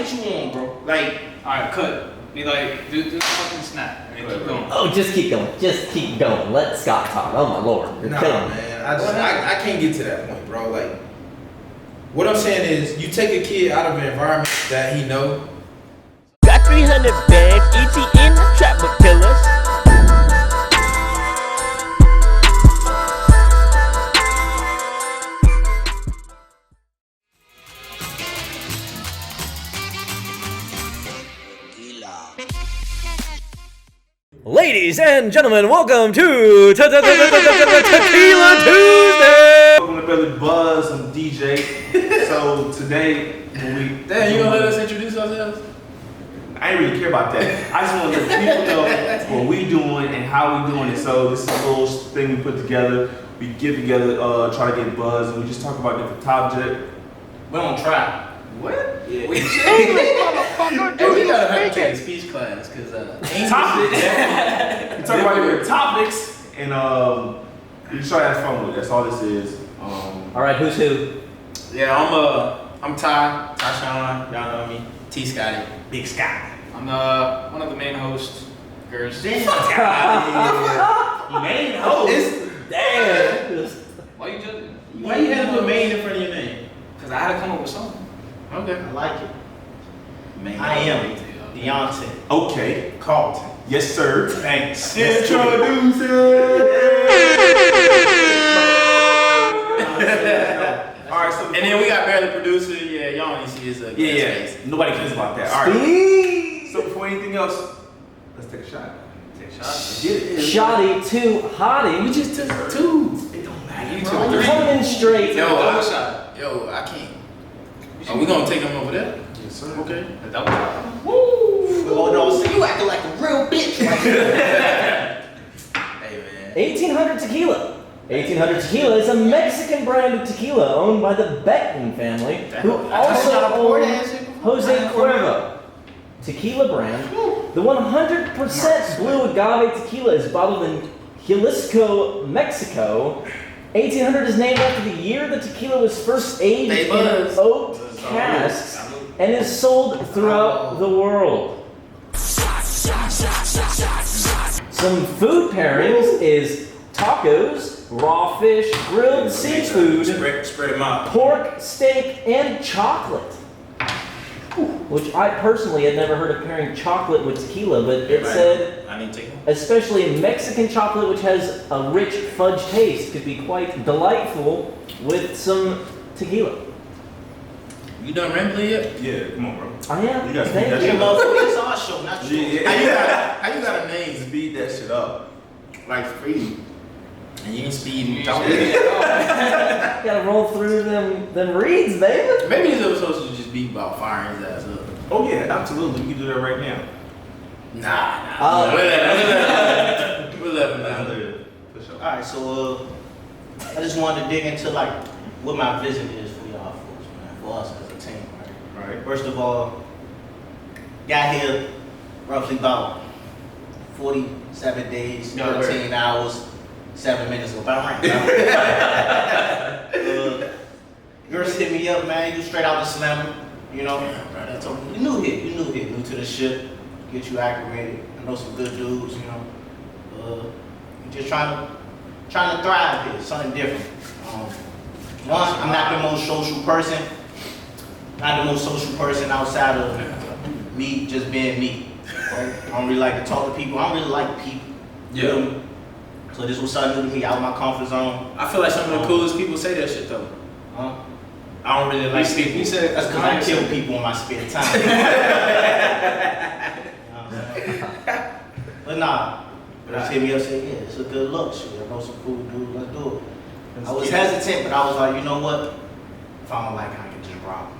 what you want, bro. Like, alright, cut. Be like, do the fucking snap. And keep going. Oh, just keep going. Just keep going. Let Scott talk. Oh my lord. You're killing me. Man. I can't get to that point, bro. Like, what I'm saying is, you take a kid out of an environment that he know. Got 300 bands, ET in the trap with killers. Ladies and gentlemen, welcome to Tequila Tuesday. Welcome to BarelyBuzz'D, I'm DJ. So today, when we Damn, you gonna let us introduce ourselves? I ain't really care about that. I just want to let people know what we doing and how we doing it. So this is a little thing we put together. We get together, try to get buzz, and we just talk about different topics. We don't try. What? Yeah. We gotta have to take a speech class, cause Topics. We talk about different topics, and we just try to have fun with it. That's all this is. All right, who's who? yeah, I'm Ty Sean, y'all know me. T Scotty. Big Sky. I'm one of the main hosts, Ghers. Main host. Damn. Why you judging? Why you had to put main in front of your name? Cause I had to come up with something. Okay. I like it. Main. I am Deontay. Okay. Carlton. Yes, sir. Thanks. Yes, Introduce it. All right. So And then we got Barely Producer. Yeah, y'all only see his yeah. Nobody cares about that. All right. So before anything else, let's take a shot. Take a shot. Shoddy to Hottie. We just took two. It don't matter. You bro. took three. Coming in straight. Yo, double shot. Yo, I can't. Are we gonna take him over there? Yes, sir. Okay. A double shot. Oh no, so you acting like a real bitch. Hey man. 1800 Tequila. 1800 Tequila is a Mexican brand of tequila owned by the Beckton family, who also own Jose Cuervo tequila brand. The 100% Blue Agave tequila is bottled in Jalisco, Mexico. 1800 is named after the year the tequila was first aged in oak casks and is sold throughout the world. Some food pairings is tacos, raw fish, grilled seafood, Spread them out. pork, steak, and chocolate. Which I personally had never heard of pairing chocolate with tequila, but it said I need to take them. especially Mexican chocolate, which has a rich fudge taste, could be quite delightful with some tequila. You done rambling yet? Yeah. Come on, bro. I am. You got Thank that you. shit It's our show, not yours. Yeah. How you got a name? Speed that shit up. Like speed. And you ain't speeding. Gotta roll through them reeds, baby. Maybe this episode should just be about firing his ass up. Oh yeah, absolutely. We can do that right now. Nah. We'll let him down. For sure. Alright, so I just wanted to dig into like what my vision is for y'all folks, man. For us as a team, right? Right. First of all, got here roughly about 47 days, 13 hours, 7 minutes ago. Ghers hit me up, man. You straight out the slammer, you know. You new here, new to the ship. Get you acclimated. I know some good dudes, you know. Just trying to thrive here, something different. One, I'm not the most social person. Not the most social person outside of me just being me. I don't really like to talk to people. I don't really like people. Yeah. So this was something new to me, out of my comfort zone. I feel like some of the coolest people say that shit though. Huh? I don't really like people. He said That's because I kill people in my spare time. You know what I'm saying? But nah, just hit me up and say, yeah, it's a good look. Shit, I know some cool dudes, let's do it. I was hesitant, but I was like, you know what? If I don't like it, I can just rob them.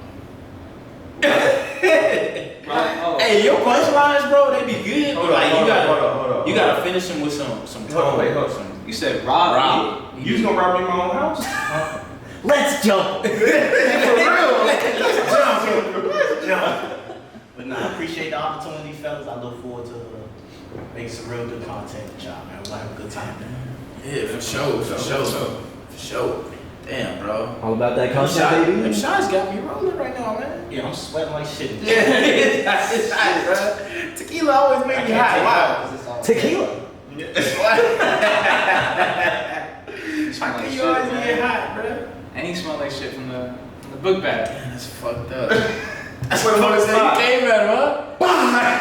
Hey, your punchlines, bro, they be good. Hold But like on, you gotta hold on. finish them with some Hold on, wait, hold on. You said rob. You was gonna rob me in my own house? Let's jump. But nah, I appreciate the opportunity, fellas. I look forward to making some real good content with y'all, man. We'll have a good time. Yeah, for sure. Damn, bro. All about that Them content, baby. shots got me rolling right now, man. Yeah, I'm sweating like shit. Yeah, that's hot, bro. Tequila always make me hot. Wow. Tequila. How can you always get hot, bro? And he smelled like shit from the book bag. Man, that's fucked up. That's what I'm saying. You came at him, huh?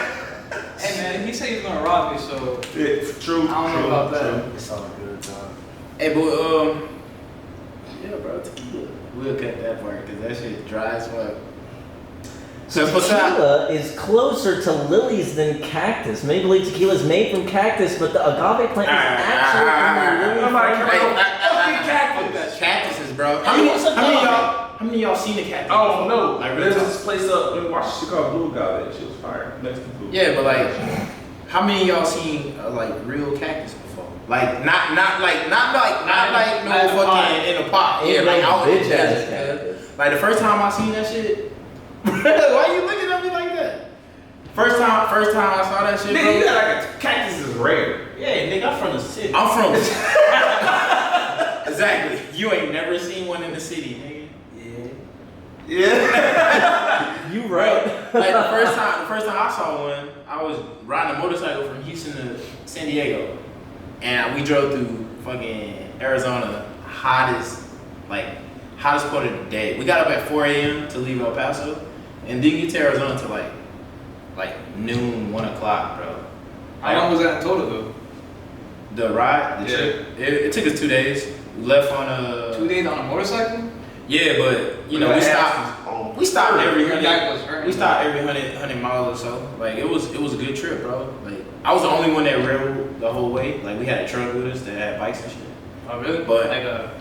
Hey man, he said he was gonna rob me, so Yeah, true. I don't know about that. It's all good, dog. Hey, but yeah, bro, tequila. We'll cut that part because that shit dry as fuck. So Tequila is closer to lilies than cactus. Many believe tequila is made from cactus, but the agave plant is actually from the lily plant. Cactuses, bro. How many of y'all seen the cactus? Oh no! Like, There's real this place up in Washington called Blue Agave. That shit was fire. Next to Blue. Yeah, but like, how many of y'all seen like real cactus before? Like not like no fucking in a pot. Yeah, like out in the desert. Like the first time I seen that shit. Why you looking at me like that? First time I saw that shit, bro. Nigga, you got like a cactus is rare. Yeah, nigga, I'm from the city. I'm from. Exactly. You ain't never seen one in the city, nigga. Yeah. You right. Like the first time I saw one, I was riding a motorcycle from Houston to San Diego, and we drove through fucking Arizona, hottest part of the day. We got up at 4 a.m. to leave El Paso, and didn't get to Arizona till like noon, 1 o'clock, bro. How long was that in total though? The ride, the Yeah. trip, it took us 2 days. We left on 2 days on a motorcycle? Yeah, but you know we stopped every Your back was hurting. 100 miles or so. Like it was a good trip, bro. Like I was the only one that rode the whole way. Like we had a truck with us that had bikes and shit. Oh really? But- like a,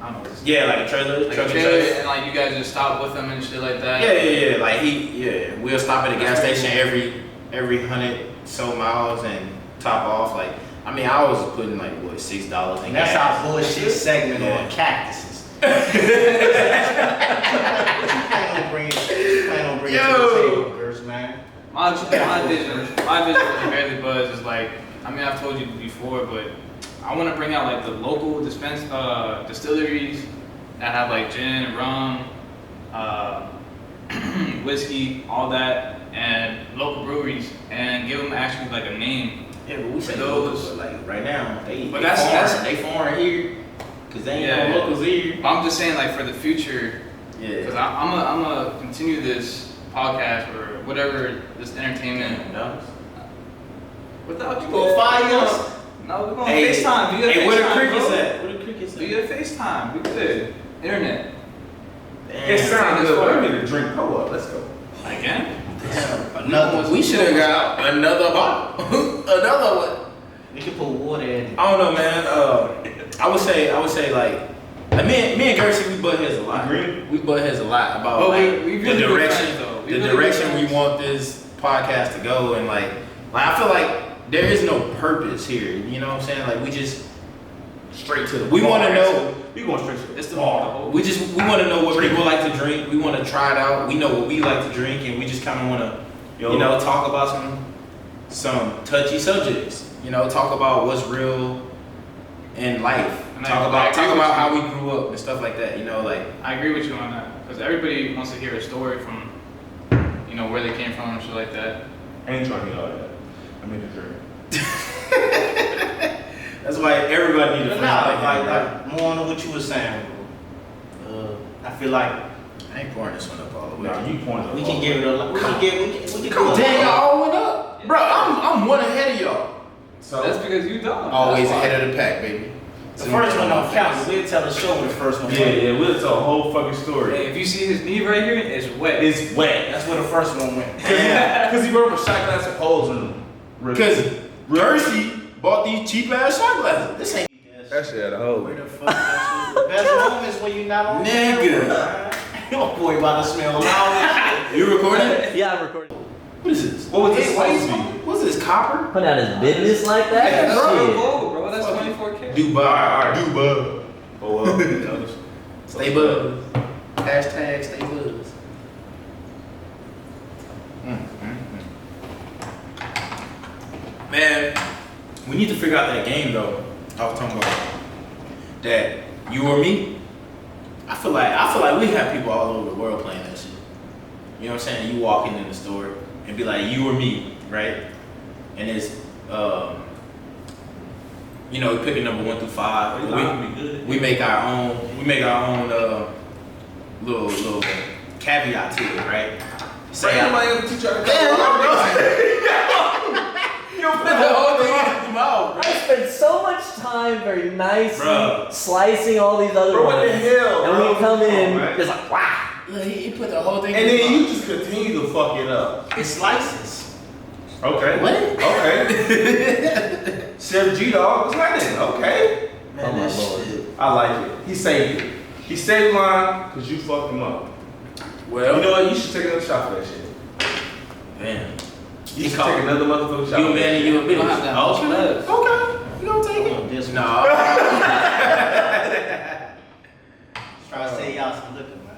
I don't know. Yeah, like a trailer, Like truck a and trailer, trailer. and like you guys just stop with them and shit like that. Yeah. Like we'll stop at a gas station every 100 so miles and top off. Like I mean, I was putting like what $6 in And that's gas. our bullshit segment Yeah. on cactuses. Plan on bringing it to the table, Ghers, man. My vision for the Barely Buzz is like, I mean, I've told you before, but I want to bring out like the local distilleries that have like gin, rum, whiskey, all that, and local breweries, and give them actually like a name. Yeah, but we say those- locals, but like right now they But they that's- foreign. They foreign here because they ain't Yeah. no locals here. But I'm just saying like for the future, because Yeah. I'm gonna continue this podcast or whatever, this entertainment. No. Without you, For 5 years? No, we're going Hey, FaceTime. Do your Hey, where the FaceTime, crickets bro. at? Where the crickets Do at? your FaceTime. We good. Internet. It sounds good. We need to drink. Hold up. Let's go. Again? Another. We should have got another bottle. Another one. We can put water in it. I don't know, man. I would say like me and Ghers, we butt heads a lot. Agree. We butt heads a lot about But like we the really good direction, friends, though. We the really direction good we friends. want this podcast to go, and like I feel like there is no purpose here. You know what I'm saying? Like we just Straight to the. We want to know. We going straight to the. It's the bar. We want to know what people like to drink. We want to try it out. We know what we like to drink, and we just kind of want to, you know, talk about some touchy subjects. You know, talk about what's real in life. And Talk I about agree with how you. we grew up and stuff like that. You know, like I agree with you on that. Because everybody wants to hear a story from, you know, where they came from and shit like that. I ain't trying to get all that. I mean, the drink. that's why everybody needs a But friend nah, like him, bro. like more on what you were saying, bro. I feel like I ain't pouring this one up all the way. Nah, you pointed. we can give it a. We can give. Damn, y'all all went up, bro. I'm one ahead of y'all. So That's because you don't. Always That's why. ahead of the pack, baby. The first one don't count. We'll tell the show when the first one. yeah, we'll tell a whole fucking story. Hey, if you see his knee right here, it's wet. It's wet. That's where the first one went. Because he brought up a shot glass of holes in him. Because Ghers bought these cheap ass shot glasses. This ain't That shit had a hole. Where the fuck that shit? The best moments when you not on Nigga. camera. Your boy about to smell loud. You recording? Yeah, I'm recording. What is this? What was this Hey, supposed to be? What's this, copper? Put out his business like that? That's real Shit. gold, bro. That's 24K. Dubai. Alright. Dubai. Oh, well. Stay buzz. Hashtag stay buzz. Man, we need to figure out that game though. I was talking about that You or me? I feel like we have people all over the world playing that shit. You know what I'm saying? You walk in the store and be like, you or me, right? And it's you know, we pick a number 1 through 5. We make our own little caveat to it, right? Say Somebody ever teach you how to you don't put the whole thing in your mouth, I spent so much time very nicely slicing all these other Bro, ones. what the hell, and bro? when you come in, Come on, it's like, wow. Look, he put the whole thing And in his then mouth. you just continue to fuck it up. It's slices. Okay. What? Okay. Chef G-Dog, what's happening? Okay. Man, Oh, my that Lord. shit. I like it. He saved it. He saved mine because you fucked him up. Well, You know what? You should take another shot for that shit. man. You should take another motherfucking shot. You a man and you a We don't have bitch. that much left. Okay. You gonna take Oh, it? this one. No. Try to save y'all some liquor, man.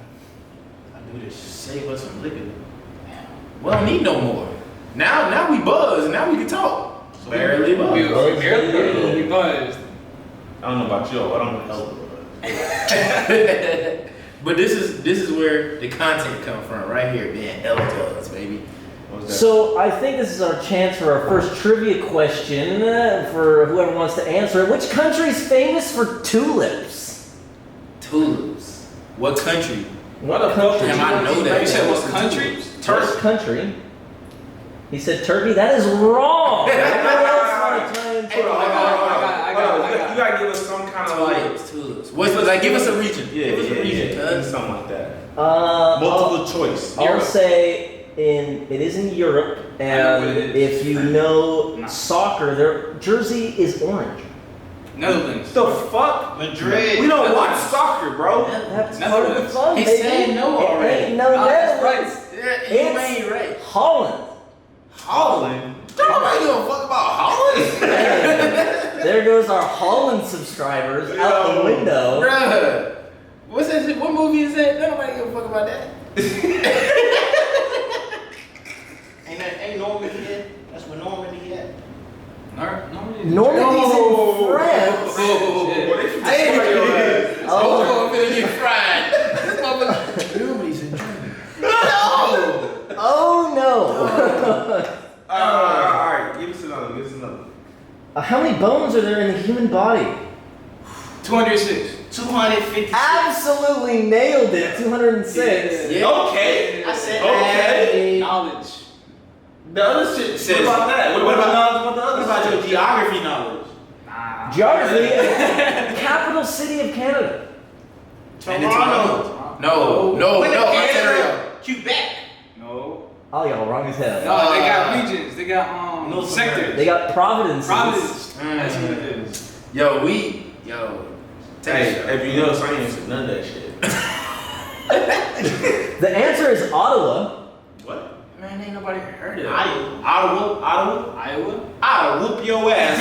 I do this shit. Save us some liquor. We don't need no more. Now we buzz. Now we can talk. Barely We buzz. barely buzzed. I don't know about you. I don't know. But this is where the content come from, right here, being hella buzz, baby. What's that? So I think this is our chance for our first trivia question for whoever wants to answer it. Which country is famous for tulips? Tulips. What country? What the fuck country? Damn, I know that. You said what What's the country? First country. He said Turkey. That is wrong. Anyone else want to try and Hey, bro, I got it. You gotta give us some kind of like. Tulips. What's like? Give us a region. Yeah, give us a region. yeah. cuz. Something like that. Multiple. Multiple choice. I'll say it is in Europe, I know what and it is. if you know No. soccer, their jersey is orange. Netherlands. The fuck? Madrid. We don't watch soccer, bro. That's Netherlands. part of the fun, He baby. said no It already. ain't no That's Netherlands. Yeah, you ain't right. Holland. Holland. Don't nobody give a fuck about Holland. Man, there goes our Holland subscribers out the Yo. window. Bruh. What's that shit? What movie is that? Don't nobody give a fuck about that. Ain't Normandy yet? That's where Normandy at. Normandy's in France. Hey, Oh, I'm finna get fried. This motherfucker. Nobody's in Germany. No! oh no. Alright. Give us another. How many bones are there in the human body? 206. 250. Absolutely nailed it. 206. Yeah. Okay. I said Okay. Knowledge. The other shit. Says- What about that? what about- knowledge about the What other about your shit? geography knowledge? Nah. Geography. Capital city of Canada. And it's Toronto. No, Ontario. Quebec. No. Oh, y'all wrong as hell. No, they got regions. They got No, sectors. They got Providence. Province. That's what it is. Yo, take Hey, a shot. if you know science, none of that shit. The answer is Ottawa. What? Man, ain't nobody heard of it. Ottawa. Iowa? I'll whoop your ass.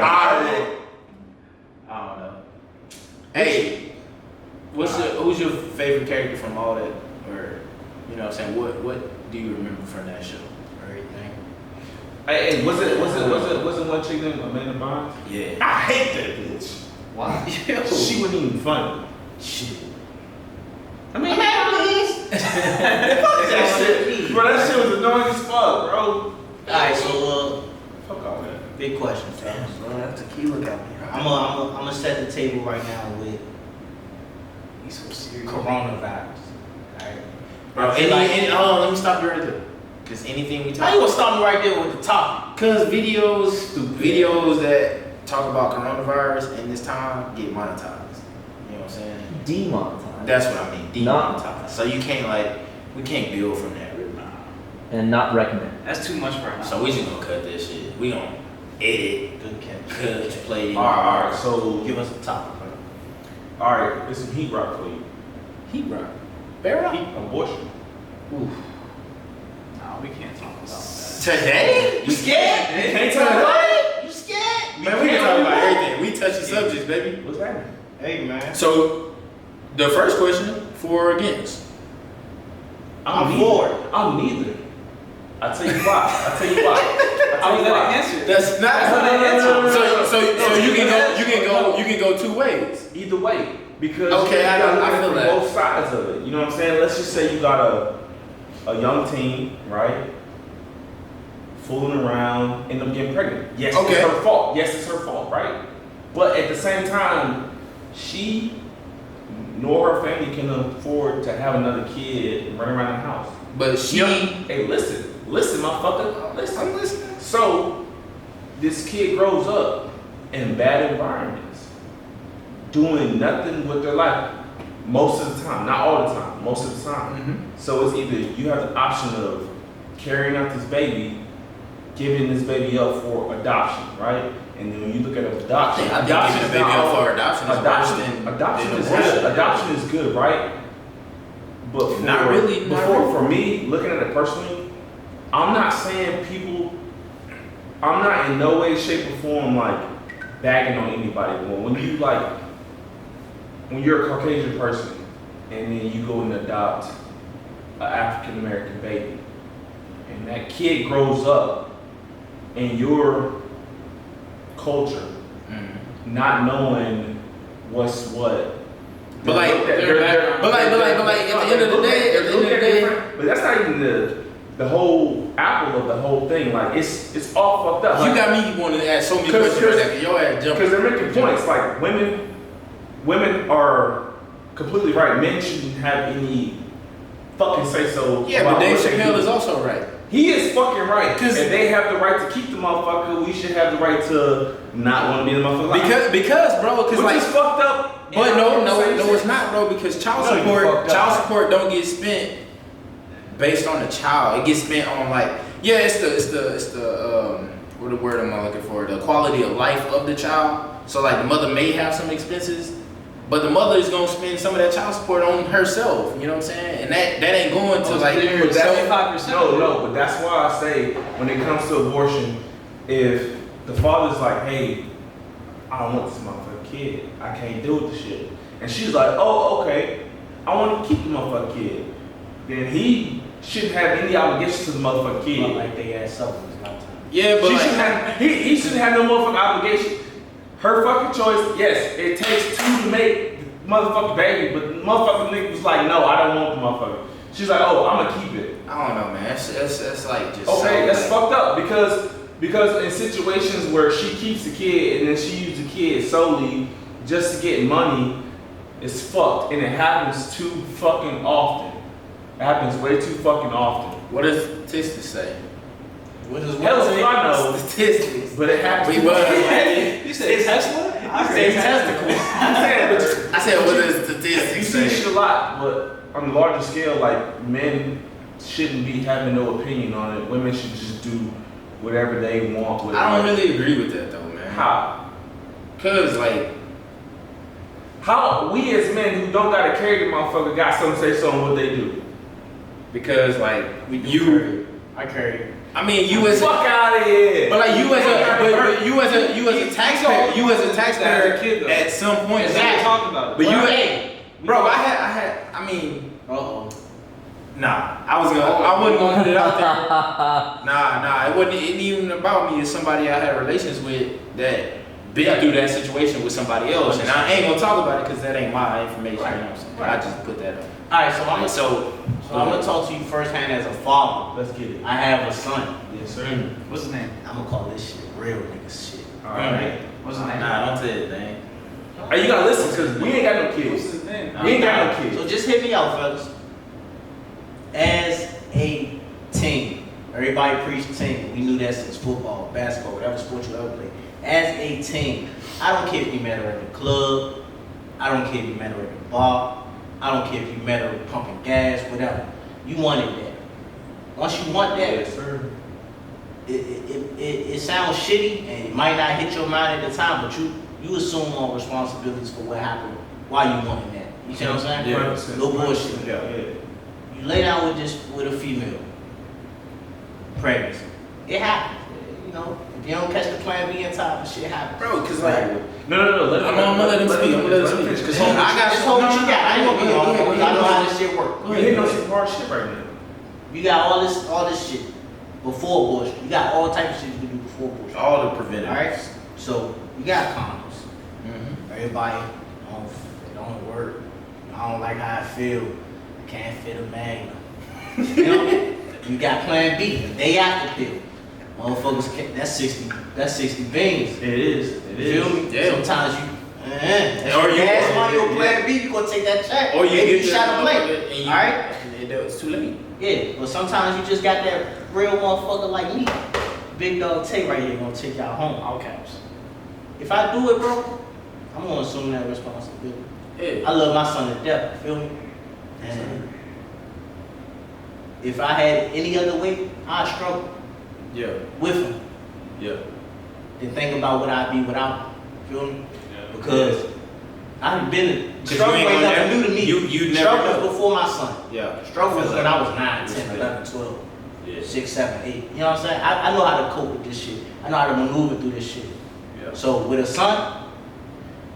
Ottawa. I don't know. Hey, who's your favorite character from all that? Or, you know what I'm saying? What do you remember from that show? Or anything? Hey, was it one chick named Amanda Bynes? Yeah. I hate that bitch. Why? She wasn't even funny. Shit. I mean, that shit, bro. That shit was annoying as fuck, bro. Alright, so Fuck all that. big question, fellas. Bro, that tequila got me. I'm gonna set the table right now with He's so serious. coronavirus. Alright. Bro, let me stop you right there. Cause anything we How talk you gonna stop me right there with the topic? Cause videos that talk about coronavirus in this time get monetized. You know what I'm saying? Demonetized. That's what I mean. Not- Demonetized. So you can't we can't build from that. And not recommend. That's too much for her. So we just gonna cut this shit. We gonna edit, Good catch. cut, play. Alright, so Give us a topic, bro. alright, there's some heat rock for you. Heat rock. Bear rock. Abortion. Oof. No, we can't talk about that. Today? You scared? Can't talk about it. You scared? Man, we can talk about everything. We touchy subjects, baby. What's happening? Hey, man. So, the first question, for or against? I'm for it. I'm neither. I'll tell you why. How is that an answer? That's not an answer. So you can go two ways. Either way, because Okay, you gotta I feel look at that. both sides of it. You know what I'm saying? Let's just say you got a young teen, right? Fooling around, end up getting pregnant. Yes, Okay. it's her fault. Yes, it's her fault, right? But at the same time, she nor her family can afford to have another kid run around the house. But she. Hey, listen, motherfucker, listen. I'm listening. So, this kid grows up in bad environments, doing nothing with their life most of the time, not all the time, most of the time. Mm-hmm. So it's either you have the option of carrying out this baby, giving this baby up for adoption, right? And then when you look at adoption, I think adoption giving a is baby not up all- for adoption is worse than adoption is abortion. good. Adoption is good, right? But for, Not really, not before, really. for me, looking at it personally, I'm not saying people. I'm not in no way, shape, or form like bagging on anybody. But when you like, when you're a Caucasian person and then you go and adopt an African American baby, and that kid grows up in your culture, not knowing what's what. But like, at the end of the day, but that's not even the whole apple of the whole thing. Like it's all fucked up. you Like, got me wanting to ask so many questions right now. 'Cause your ass jumping. because they're making points. Like women are completely right. Men shouldn't have any fucking say so. Yeah, about but Dave what they Chappelle do. is also right. He is fucking right. 'Cause- If they have the right to keep the motherfucker, we should have the right to not want to be in the motherfucker. Because bro, because Which like is fucked up. But in no, our no, conversation. no, it's not, bro. Because child No, you support fucked up. don't get spent based on the child. It gets spent on like, yeah, it's the what the word am I looking for? The quality of life of the child. So like the mother may have some expenses, but the mother is gonna spend some of that child support on herself. You know what I'm saying? And that ain't going to like. But that's- 75%. No, but that's why I say when it comes to abortion, if the father's like, hey, I don't want this motherfucking kid, I can't deal with the shit, and she's like, oh, okay, I want to keep the motherfucking kid, then he shouldn't have any obligations to the motherfucking kid. Not like they had something in his lifetime. Yeah, but She like, shouldn't have, he shouldn't have no motherfucking obligation. Her fucking choice, yes, it takes two to make the motherfucking baby, but the motherfucking nigga was like, no, I don't want the motherfucker. She's like, oh, I'm gonna keep it. I don't know, man. That's like just Okay, so, that's like, fucked up because in situations where she keeps the kid and then she uses the kid solely just to get money, it's fucked, and it happens too fucking often. It happens way too fucking often. What does statistics say? What does Hell if I know, Statistics. but it happens. We too was. often. You said Tesla? I said testicles. I'm saying, but I said, what does you statistics see say? shit a lot, but on a larger scale, like men shouldn't be having no opinion on it. Women should just do whatever they want with it. I don't really agree with that though, man. How? Cause like, How we as men who don't gotta carry the motherfucker got something to say so on what they do? because like I carry it. I mean, you as Fuck out of here. but like you as a taxpayer kid, though. at some point, Exactly. Talk about it. But you, Hey, bro, I mean, uh-oh. nah, I wasn't gonna put it out there. Nah, it ain't even about me. It's somebody I had relations with that been through that situation with somebody else, and I ain't gonna talk about it because that ain't my information. You know what I'm saying? I just put that up. All right, so I'm gonna So talk to you firsthand as a father. Let's get it. I have a son. Yes, sir. What's his name? I'm gonna call this shit real nigga shit. All right. What's his name? Nah, don't say it, man. Hey, you gotta listen because we ain't got no What's kids. his name? We ain't got no kids. So just hit me out, fellas. As a team, everybody preached team. We knew that since football, basketball, whatever sport you ever play. As a team, I don't care if you met her at the club. I don't care if you met her at the bar. I don't care if you met her pumping gas, whatever. You wanted that. Once you want that, Yes, sir. it sounds shitty and it might not hit your mind at the time, but you assume all responsibilities for what happened while you wanted that. You see what I'm saying? Yeah. No bullshit. Yeah. You lay down with a female, pregnancy. It happens. You know, if you don't catch the plan B in time, shit happens. Bro, cause like, No. I'm gonna let him speak. I'm gonna let him speak. Because Hold on, I got hold what you got. I ain't gonna be long. I know how this shit work. you're hitting on some hard shit right now. You got all this shit. before abortion. You got all types of shit you can do before abortion. All the preventatives. Alright? So, you got condoms. Mm-hmm. Everybody, it don't work. I don't like how I feel. I can't fit a magnum. You know? You got plan B, the day after pill. Motherfuckers can't, that's 60 beans. It is. It You feel is. me? Yeah. Sometimes you, that's Or your you- gas or money you- or plan B, you gonna take that check. Or you Maybe get shot a blank. and you, Alright? and it's too late. Yeah, but sometimes you just got that real motherfucker like me. Big dog Tay right here gonna take y'all home, outcaps. If I do it, bro, I'm gonna assume that responsibility. Yeah. I love my son to death, you feel me? And if I had it any other way, I'd struggle Yeah. with him. Yeah. Then think about what I'd be without him, feel me? Yeah. Because I've been, 'Cause struggle you ain't ain't gonna nothing never- new to me. you never Struggle know. was before my son. Yeah. Struggle was when I was 9, 10, Yeah. 11, 12. Yeah. 6, 7, 8. You know what I'm saying? I know how to cope with this shit. I know how to maneuver through this shit. Yeah. So with a son,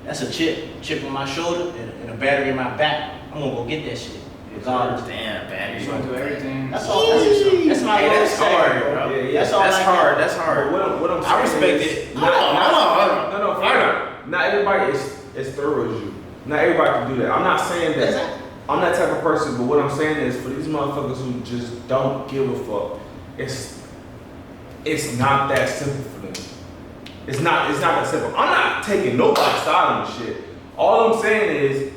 that's a chip on my shoulder and a battery in my back. I'm gonna go get that shit. Regardless. Damn, bad. You want to do everything. That's all. That's my Hey, little that's hard, saying, bro. Yeah, That's all. That's I hard. got. That's hard. What I'm I saying respect is, it. Not, Hold on. not everybody is as thorough as you. Not everybody can do that. I'm not saying that. Exactly. I'm that type of person, but what I'm saying is for these motherfuckers who just don't give a fuck, it's not that simple for them. It's not that simple. I'm not taking nobody's side on this shit. All I'm saying is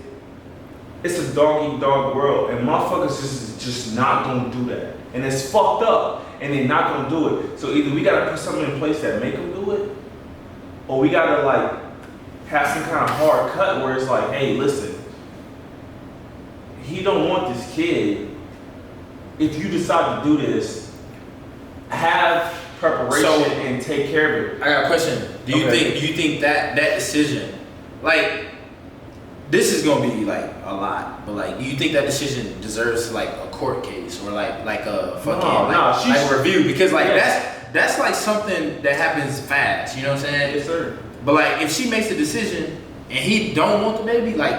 it's a dog eat dog world, and motherfuckers just not gonna do that, and it's fucked up, and they're not gonna do it. So either we gotta put something in place that make them do it, or we gotta like have some kind of hard cut where it's like, hey, listen, he don't want this kid. If you decide to do this, have preparation So- and take care of it. I got a question. Do you Okay. think that decision, like, this is gonna be like a lot, but like, do you think that decision deserves like a court case or like a fucking like review? Because like that's like something that happens fast. You know what I'm saying? Yes, sir. But like, if she makes a decision and he don't want the baby, like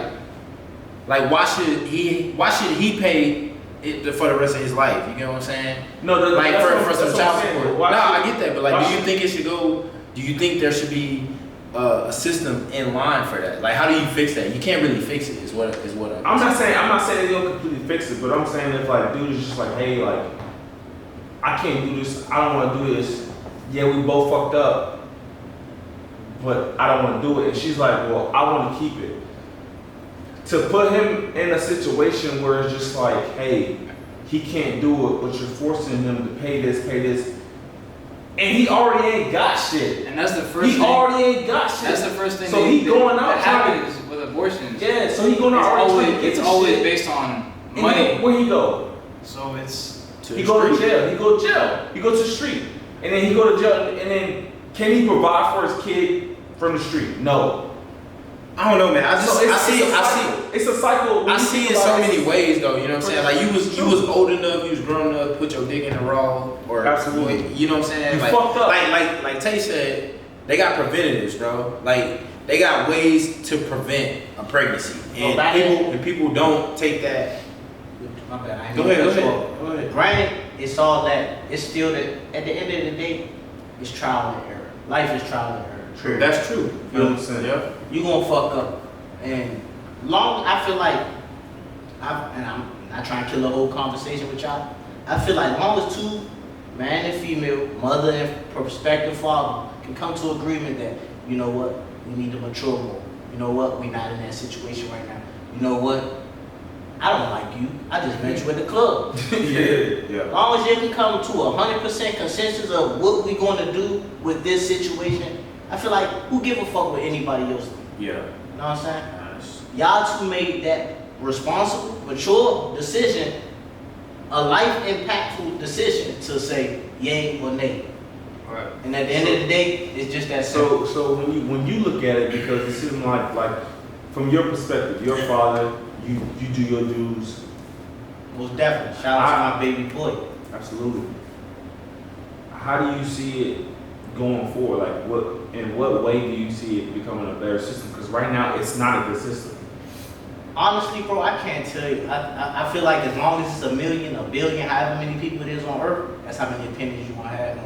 why should he pay it for the rest of his life? You get what I'm saying? No, Like that's for what some I'm child saying. support. Why No, I should- get that, but why like, do you should- think it should go? Do you think there should be a system in line for that? Like, how do you fix that? You can't really fix it. Is what I'm not saying they don't completely fix it, but I'm saying if like dude is just like, hey, like I can't do this, I don't want to do this. Yeah, we both fucked up, but I don't want to do it. And she's like, well, I want to keep it. To put him in a situation where it's just like, hey, he can't do it, but you're forcing him to pay this, and he already ain't got shit. And that's the first He thing. already ain't got shit. That's the first thing. So he going out that trying happens with abortions. Yeah, so he going out already trying to get It's this always shit. based on And money. where he go? So it's He go to jail. He go to jail. He goes to the street, and then he go to jail. And then can he provide for his kid from the street? No. I don't know, man. I So see. It's a cycle. I see it so many ways, though. You know what I'm saying? Like you was old enough, you was grown enough, put your dick in the raw, or Absolutely. You know what I'm saying? You like, fucked up. Like Tay said, they got preventatives, bro. Like they got ways to prevent a pregnancy, and people don't take that. My bad. I ain't Go gonna ahead. cut you off. Granted, it's all that. It's still that. At the end of the day, it's trial and error. Life is trial and error. True. That's true. You know what I'm saying? Yeah. You gonna fuck up, and I feel like, I'm not trying to kill the whole conversation with y'all. I feel like long as two, man and female, mother and prospective father, can come to agreement that, you know what, we need to mature more. You know what, we not in that situation right now. You know what, I don't like you. I just met you at the club. Yeah. As long as you can come to 100% consensus of what we're going to do with this situation, I feel like who give a fuck what anybody else do? Yeah. You know what I'm saying? Y'all two made that responsible, mature decision, a life impactful decision to say yay or nay. right. And at the end of the day, it's just that simple. So when you look at it, because it seems like from your perspective, your father, you do your dues. Most definitely. Shout out to my baby boy. Absolutely. How do you see it going forward? Like in what way do you see it becoming a better system? Because right now it's not a good system. Honestly, bro, I can't tell you. I feel like as long as it's a million, a billion, however many people it is on Earth, that's how many opinions you gonna have.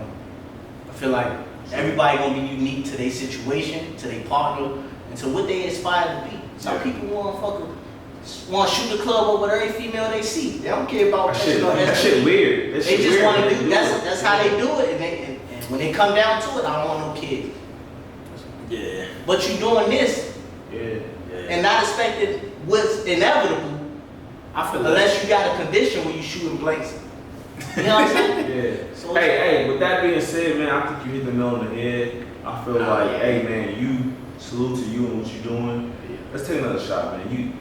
I feel like everybody gonna be unique to their situation, to their partner, and to what they aspire to be. Some people want to shoot the club over every female they see. They don't care about that shit weird. They just want to do. That's how they do it. And when they come down to it, I don't want no kids. Yeah. But you doing this, and not expecting what's inevitable. I feel unless you got a condition where you shooting blanks. You know what I'm saying? Yeah. So Hey, with that being said, man, I think you hit the nail on the head. I feel like, hey, man, you salute to you and what you're doing. Let's take another shot, man. You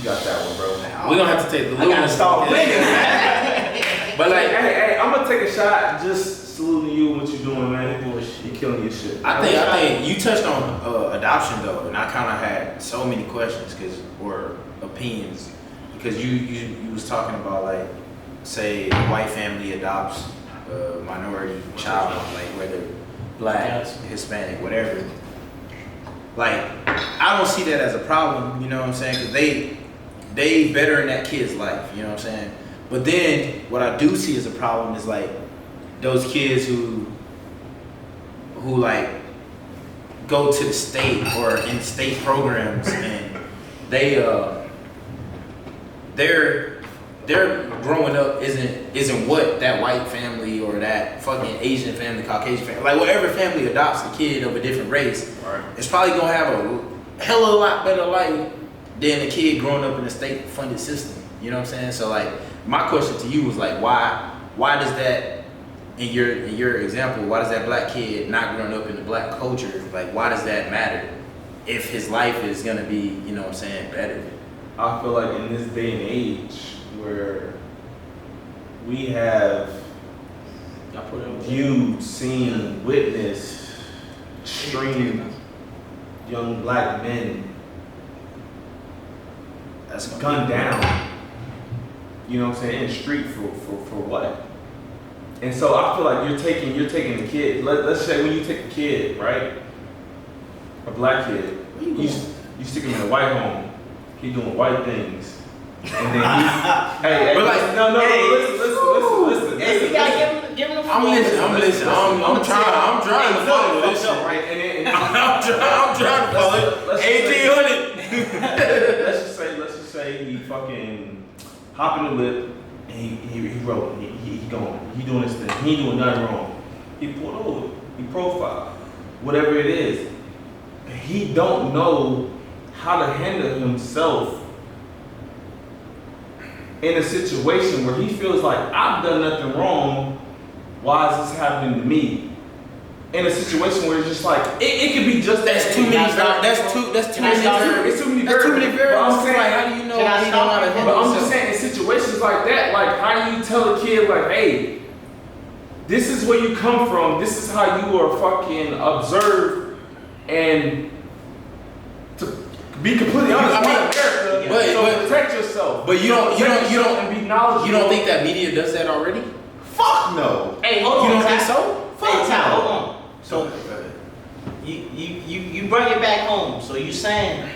got that one, bro. We're gonna have to take the I gotta start winning, man. But like, hey, I'm gonna take a shot. Just saluting you and what you're doing, man. You're killing your shit. I think you touched on adoption though, and I kind of had so many questions or opinions because you was talking about like, say a white family adopts a minority child, like whether black, Hispanic, whatever. Like, I don't see that as a problem, you know what I'm saying? Because they better in that kid's life, you know what I'm saying? But then what I do see as a problem is like those kids who like go to the state or in state programs and they're growing up isn't what that white family or that fucking Asian family, Caucasian family, like whatever family adopts a kid of a different race, right, it's probably gonna have a hell of a lot better life than a kid growing up in a state funded system. You know what I'm saying? So like my question to you was like, why does that, in your example, why does that black kid not growing up in the black culture, like why does that matter if his life is gonna be, you know what I'm saying, better? I feel like in this day and age where we have viewed, seen, witnessed extreme young black men that's gunned down, you know what I'm saying, in the street for what? And so I feel like you're taking the kid. Let's say when you take a kid, right, a black kid, you stick him in a white home, he doing white things. And then hey, but like, listen. Hey, you gotta give him the I'm listening. I'm trying to follow this shit. Right? I'm trying to follow it. 1800. Let's just say he fucking hop in the whip and he rolling. He going. He doing his thing. He ain't doing nothing wrong. He pulled over. He profiled. Whatever it is. He don't know how to handle himself in a situation where he feels like I've done nothing wrong, why is this happening to me? In a situation where it's just like it could be just that's too many variables. It's too many variables. I'm saying, like, how do you know he don't know how to handle but I'm himself? just saying in situations like that, like how do you tell a kid like, hey, this is where you come from, this is how you are fucking observed, and to be completely honest, but protect yourself. But you don't and be knowledgeable. You don't think that media does that already? Fuck no. Hey, hold on. You don't think so? Hey, Ty, hold on. So you bring it back home. So you saying,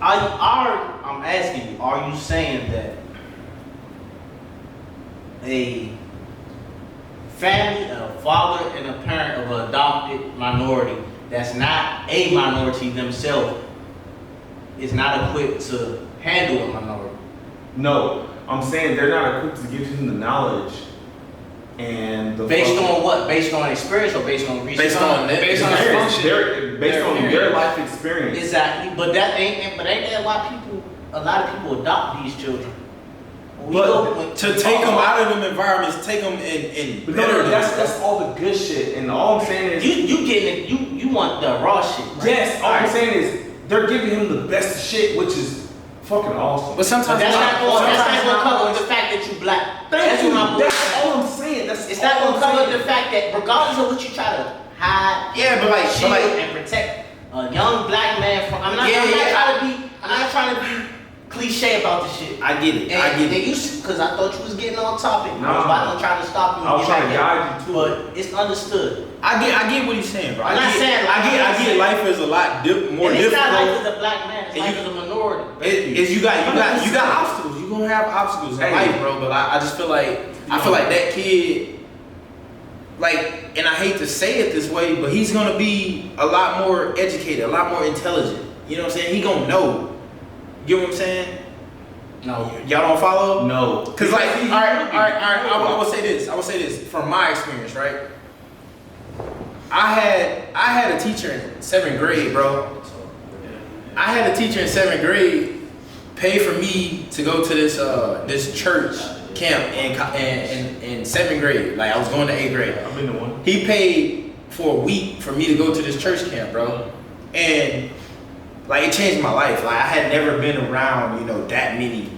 I'm asking you, are you saying that a family, a father and a parent of an adopted minority that's not a minority themselves is not equipped to handle a minority? No, I'm saying they're not equipped to give him the knowledge and the based on what? Based on experience or based on research? Based on their life experience. Exactly, but ain't that why a lot of people adopt these children? To take them out of them environments, take them in better. That's all the good shit, and all I'm saying is you getting it. You want the raw shit. Right? Yes, all I'm saying is they're giving him the best shit, which is fucking awesome. But sometimes that's not gonna cover the fact that you black. That's all I'm saying. It's not gonna cover the fact that regardless of what you try to hide, shield and protect a young black man from. I'm not trying to be cliche about the shit. I get it. Because I thought you was getting on topic. I was about to try to stop you. I was trying to guide you to it. But it's understood. I get what he's saying, bro. I'm not saying I get life is a lot more difficult. It's not life as a black man. It's life as a minority. Is you got obstacles. You gonna have obstacles in life, bro. But I just feel like that kid, like, and I hate to say it this way, but he's gonna be a lot more educated, a lot more intelligent. You know what I'm saying? He gonna know. You know what I'm saying? No. Y'all don't follow? No. Cause like, all right. I will say this from my experience, right? I had a teacher in 7th grade, bro. I had a teacher in 7th grade pay for me to go to this church camp in 7th grade. Like I was going to 8th grade. I've been to one. He paid for a week for me to go to this church camp, bro. And like it changed my life. Like I had never been around, that many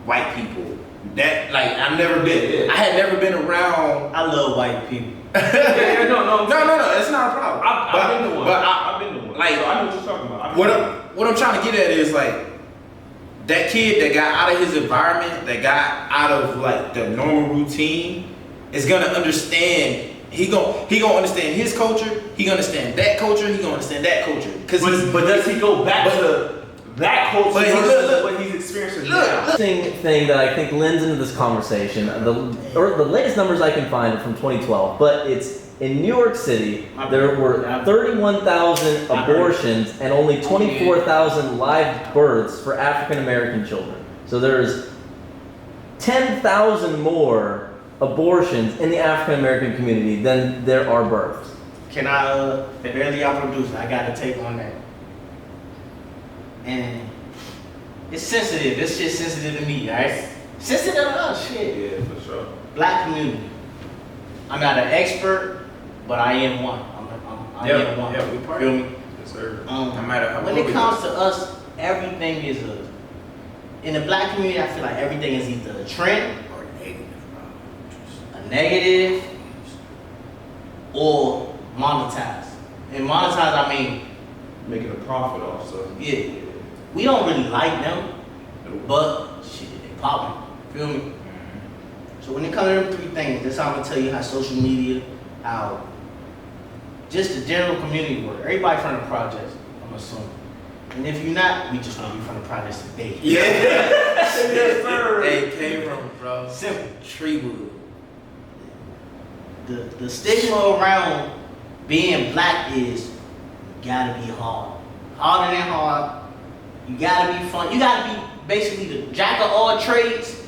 white people. That like I've never been. I had never been around. I love white people. No, it's not a problem. I've been to one. I've been to one. Like, so I know what you're talking about. What I'm trying to get at is like that kid that got out of his environment, that got out of like the normal routine, is gonna understand. He gonna understand his culture. He gonna understand that culture. He gonna understand that culture. But does he go back to that culture versus what he's experiencing now? Thing that I think lends into this conversation, the latest numbers I can find are from 2012, but it's in New York City, there were 31,000 abortions and only 24,000 live births for African American children. So there's 10,000 more abortions in the African American community than there are births. Can I, barely y'all producer, I got to take on that. And it's sensitive. This shit's sensitive to me, right? Sensitive to us, shit. Yeah, for sure. Black community. I'm not an expert, but I am one. I am one. Yeah, we part. Feel me? Yes, sir. No matter how when it comes to us, everything is in the black community, I feel like everything is either a trend, or negative, a negative, or monetized. And monetized, I mean, Making a profit off stuff. yeah, we don't really like them, but shit, they popping. Feel me? So when it comes to them 3 things, that's how I'm gonna tell you how social media, how just the general community work. Everybody from the projects, I'm assuming. And if you're not, we just want you from the projects today. Yeah. Yes, sir. They came from, bro. Simple. Treewood. The stigma around being black is you gotta be hard. Harder than hard. You gotta be fun. You gotta be basically the jack of all trades.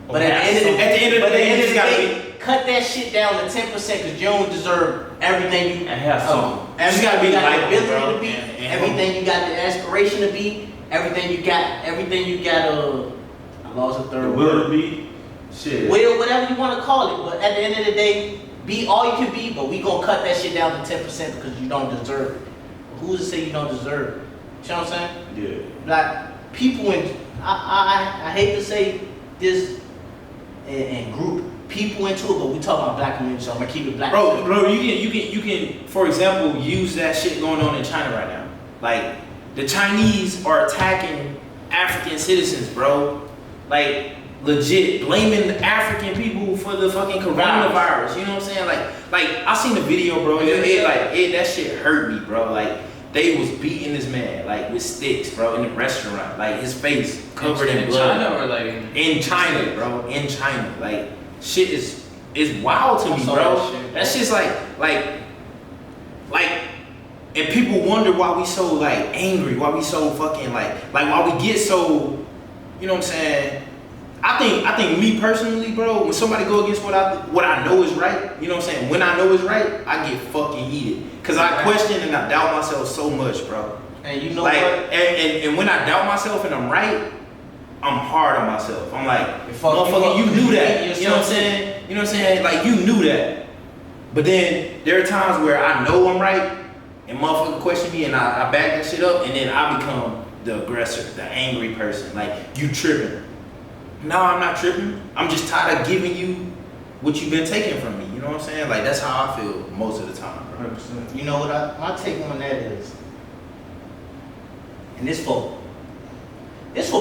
But at the end of the day, cut that shit down to 10% because you don't deserve everything you have some. You gotta be got the likable, ability bro. to be, And everything you got the aspiration to be, everything you got I lost a third Will word. to be? Shit. Will, whatever you want to call it, but at the end of the day, be all you can be, but we gonna cut that shit down to 10% because you don't deserve it. Who's to say you don't deserve it? You know what I'm saying? Yeah. Like people I hate to say this and group people into it, but we talk about black community, so I'm gonna keep it black. Bro, you can, for example, use that shit going on in China right now. Like, the Chinese are attacking African citizens, bro. Like, legit, blaming the African people for the fucking coronavirus. You know what I'm saying? Like I seen the video, bro. That shit hurt me, bro. Like, they was beating this man, like, with sticks, bro, in the restaurant. Like, his face covered in blood. China or like in China, bro. In China. Like, shit is wild to me, bro. That's just like, and people wonder why we so, like, angry, why we so fucking, like why we get so, you know what I'm saying? I think me personally, bro, when somebody go against what I know is right, you know what I'm saying? When I know is right, I get fucking heated. Cause I question and I doubt myself so much, bro. And you know like, what? And when I doubt myself and I'm right, I'm hard on myself. I'm like, motherfucker, you knew that. You know what I'm saying? You know what I'm saying? Like, you knew that. But then there are times where I know I'm right and motherfucker question me and I back that shit up and then I become the aggressor, the angry person. Like, you tripping. No, I'm not tripping. I'm just tired of giving you what you've been taking from me. You know what I'm saying? Like, that's how I feel most of the time, bro. 100%. You know what my take on that is, and this for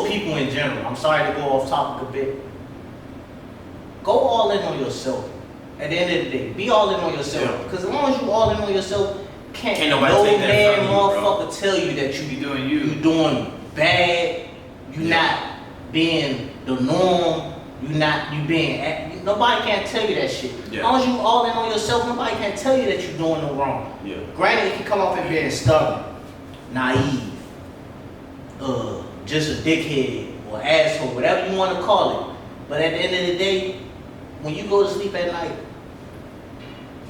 people in general. I'm sorry to go off topic a bit. Go all in on yourself. At the end of the day, be all in on yourself. Because as long as you all in on yourself, can't nobody no take that man from you, bro. motherfucker tell you that you be doing you. You doing bad. You're not being the norm. You being. Nobody can't tell you that shit. Yeah. As long as you all in on yourself, nobody can tell you that you're doing no wrong. Yeah. Granted, it can come off as being stubborn, naive, just a dickhead or asshole, whatever you want to call it. But at the end of the day, when you go to sleep at night,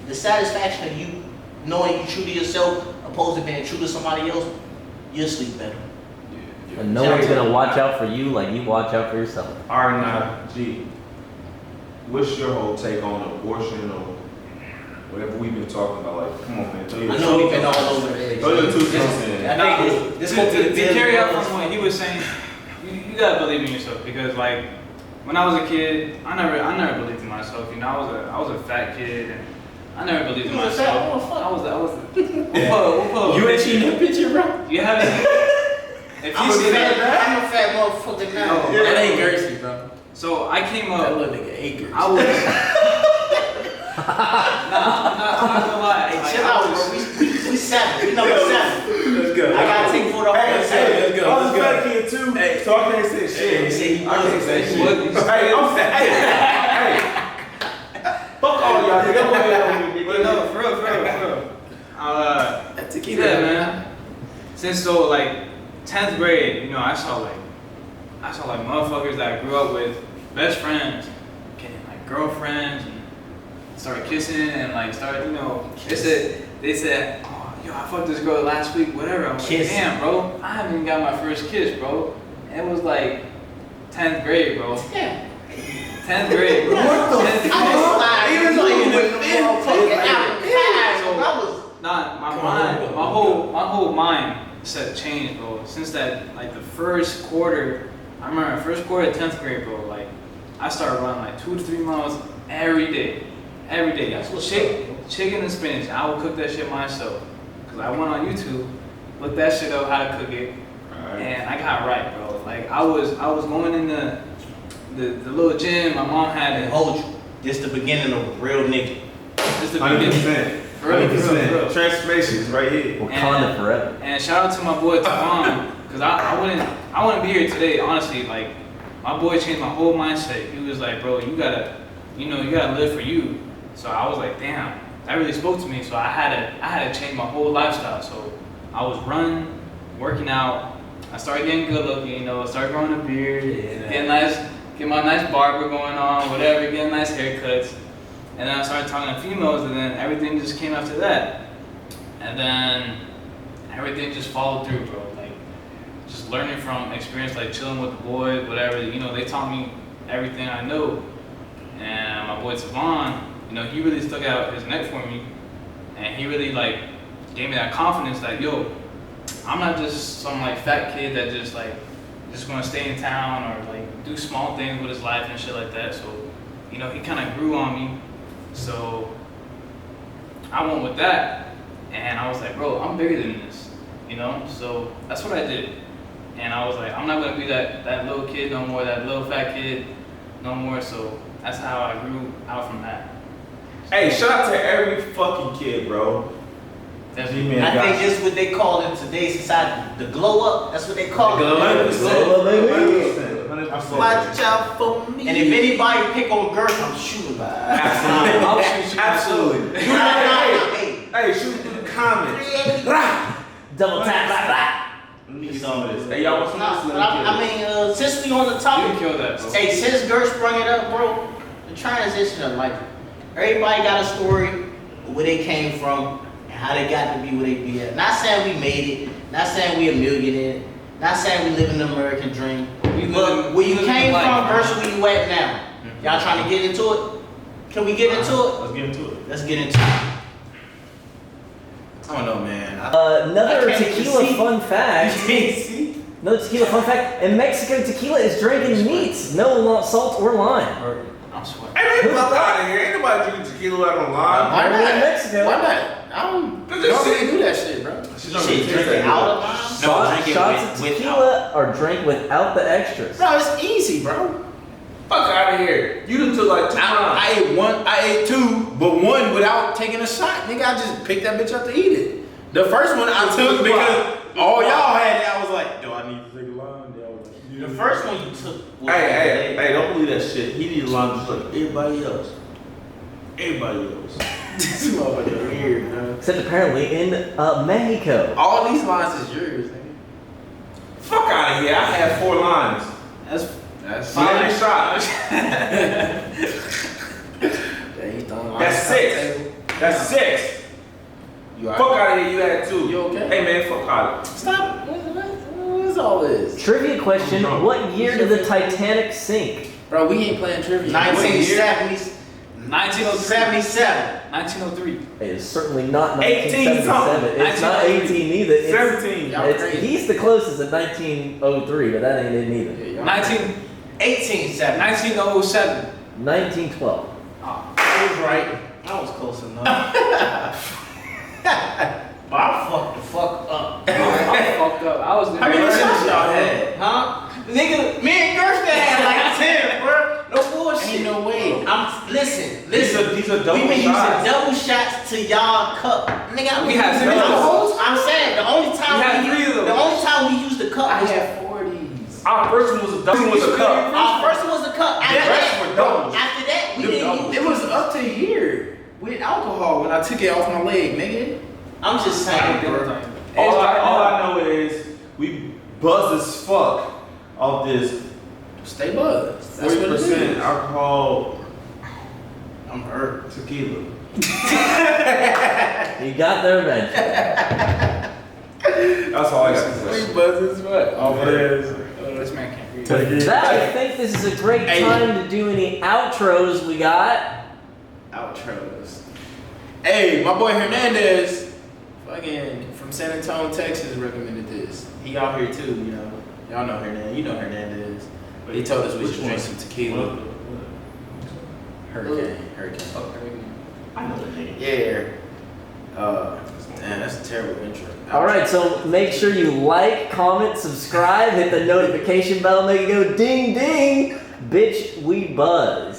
the satisfaction of you knowing you true to yourself opposed to being true to somebody else, you'll sleep better. And nobody's gonna watch out for you like you watch out for yourself. Alright, now, G, what's your whole take on abortion or whatever we've been talking about? Like, come on, man. I know we've been all over the place. Those are the 2 cents in. I think this To carry out from what he was saying, you gotta believe in yourself because like when I was a kid, I never believed in myself. You know, I was a fat kid and I never believed in myself. You ain't seen that picture, bro? You haven't seen if you see that, I'm a fat motherfucker now. No, That ain't Gersey, bro. so I came That up. little nigga acres. I was. I'm not gonna lie. Hey, Like, chill I out, was- bro. We 7. We number 7. Let's go. I gotta take for the whole Hey, 7. let's go, I was let's a go. fat kid too, Hey. so I can't say shit. He said he I can't was. say He shit. was. Hey, I'm fat. Hey. Fuck all y'all, nigga. Go ahead on me, But no, for real. That tequila, Yeah, man. Since so like 10th grade, you know, I saw like motherfuckers that I grew up with, best friends, getting like girlfriends and started kissing and like started, you know, they said, oh, yo, I fucked this girl last week, whatever. I'm like, Kissing. damn, bro, I haven't even got my first kiss, bro. And it was like 10th grade, bro. Yeah. 10th grade, bro. What the 10th fuck? grade. Even though you with the motherfucking apple pie, So- I was. Nah, my Come mind, on. my whole mindset changed, bro. Since that, like the first quarter, I remember first quarter of 10th grade, bro. Like I started running like 2 to 3 miles every day. That's what's Chicken and spinach. I would cook that shit myself. Cause I went on YouTube, looked that shit up how to cook it, and I got right, bro. Like I was going in the little gym my mom had And it. hold you. This the beginning of a real nigga. Just the beginning. 100%. For real, for real, for real. Transformation is right here. Wakanda forever. And shout out to my boy Tavon, cause I wouldn't be here today, honestly. Like my boy changed my whole mindset. He was like, bro, you gotta live for you. So I was like, damn, that really spoke to me. So I had to change my whole lifestyle. So I was running, working out. I started getting good looking, you know, started growing a beard, get my nice barber going on, whatever, getting nice haircuts. And then I started talking to females, and then everything just came after that. And then everything just followed through, bro. Like, just learning from experience, like chilling with the boys, whatever. You know, they taught me everything I know. And my boy Tavon, you know, he really stuck out his neck for me. And he really, like, gave me that confidence that, yo, I'm not just some, like, fat kid that just gonna stay in town or, like, do small things with his life and shit like that. So, you know, he kind of grew on me. So I went with that, and I was like, bro, I'm bigger than this, you know? So that's what I did. And I was like, I'm not gonna be that little kid no more, that little fat kid no more. So that's how I grew out from that. Hey, shout out to every fucking kid, bro. That's G-Man I got think you. this is what they call in today's society, the glow up. That's what they call The it. glow up. 100%. 100%. Watch out for me. And if anybody pick on Ghers, I'm shooting. Absolutely. I'll shoot you. Absolutely. Hey, Hey, shoot through the comments. Double tap, blah, blah. Let me get some of this. Hey, y'all want some of this? I mean, since we on the You topic, killed that, bro. hey, since Ghers sprung it up, bro, the transition of life. Everybody got a story of where they came from and how they got to be where they be at. Not saying we made it, not saying we a millionaire, not saying we live in the American dream. But where you came from versus where you at now. Y'all trying to get into it? Can we get into it? Let's get into it. Let's get into it. I don't know, man. Another I can't even tequila see. fun fact. See? Another tequila fun fact. In Mexico, tequila is drinking neat, no salt or lime. I'm sweating. Hey, man, fuck out of here. Ain't nobody drinking tequila out on line. Why Only not? in Mexico. Why not? I don't Cause it's normally shit. do that shit, bro. Shit, drink it out of line? No, drink it Shots of with- tequila are drank without the extras. Bro, it's easy, bro. Fuck out of here. You done took like 2 rounds. I ate one, I ate two, but one without taking a shot. Nigga, I just picked that bitch up to eat it. The first one I took because all y'all had it. I was like, do I need to take a The first one you took was Hey, don't believe that shit. He needs a line just like everybody else. Everybody else. This motherfucker weird, man. Except apparently in Mexico. All these lines is yours, nigga. Fuck out of here. I had 4 lines. That's Fine shot. That's 6. That's 6. You Fuck alright? out of here. You had 2. You okay? Hey man, fuck out of here. Stop. What is all this? Trivia question: what year did the Titanic sink? Bro, we ain't playing trivia. 1970s. 1903. 1903. It is certainly not 18 1977. It's not 18 either. It's, 17. Y'all it's, crazy. he's the closest at 1903, but that ain't it either. Yeah, y'all 1870. 1907. 1912. I was right. I was close enough. But I fucked the fuck up. I fucked up. I was How many gonna shots y'all had? Huh? Nigga, me and Ghers had like 10, bro. No bullshit. Ain't no way. Listen. These are double We been shots. using double shots to y'all cup. Nigga, We had the doubles. whole. I'm saying the only time We had 3 of those. the only time we used the cup I was had 40s. Our first one was a double with a cup. our first one was the cup. After The rest were doubles. after that, we Them didn't doubles. use. It was up to here with alcohol when I took it off my leg, nigga. I'm just saying, bro. All I know is we buzz as fuck off this Stay buzzed. That's what it 40% is. alcohol I'm hurt. tequila. You got there eventually. That's all I got to Stay say. buzzed as fuck. Oh, this man can't read. With that, I think this is a great Hey. time to do any outros we got. Outros. Hey, my boy Hernandez, fucking from San Antonio, Texas, recommended this. He out here too, you know. Y'all know Hernandez. You know Hernandez. But he told us we Which should one? drink some tequila. Hurricane. I know the name. Yeah. Man, that's a terrible intro. All right, so make sure you like, comment, subscribe, hit the notification bell, make it go ding ding. Bitch, we buzz.